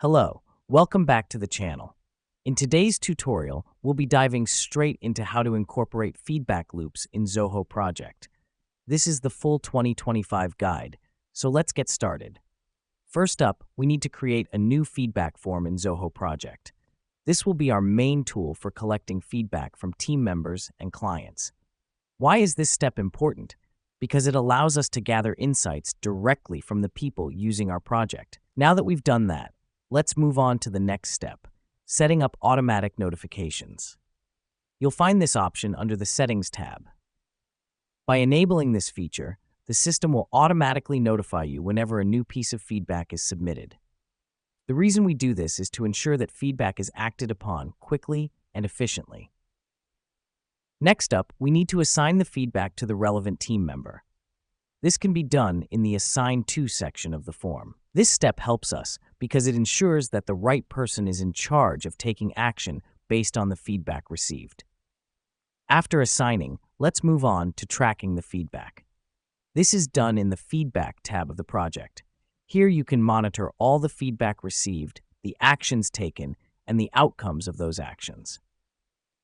Hello, welcome back to the channel. In today's tutorial, we'll be diving straight into how to incorporate feedback loops in Zoho Project. This is the full 2025 guide, so let's get started. First up, we need to create a new feedback form in Zoho Project. This will be our main tool for collecting feedback from team members and clients. Why is this step important? Because it allows us to gather insights directly from the people using our project. Now that we've done that, let's move on to the next step, setting up automatic notifications. You'll find this option under the Settings tab. By enabling this feature, the system will automatically notify you whenever a new piece of feedback is submitted. The reason we do this is to ensure that feedback is acted upon quickly and efficiently. Next up, we need to assign the feedback to the relevant team member. This can be done in the Assign To section of the form. This step helps us because it ensures that the right person is in charge of taking action based on the feedback received. After assigning, let's move on to tracking the feedback. This is done in the Feedback tab of the project. Here you can monitor all the feedback received, the actions taken, and the outcomes of those actions.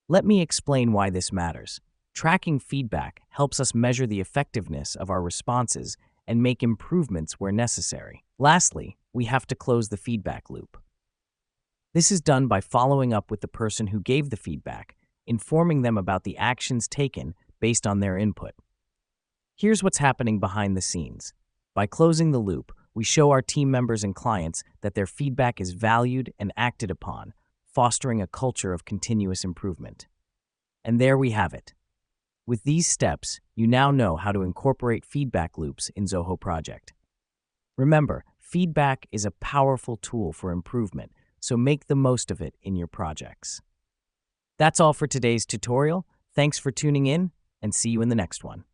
Let me explain why this matters. Tracking feedback helps us measure the effectiveness of our responses and make improvements where necessary. Lastly, we have to close the feedback loop. This is done by following up with the person who gave the feedback, informing them about the actions taken based on their input. Here's what's happening behind the scenes. By closing the loop, we show our team members and clients that their feedback is valued and acted upon, fostering a culture of continuous improvement. And there we have it. With these steps, you now know how to incorporate feedback loops in Zoho Project. Remember, feedback is a powerful tool for improvement, so make the most of it in your projects. That's all for today's tutorial. Thanks for tuning in, and see you in the next one.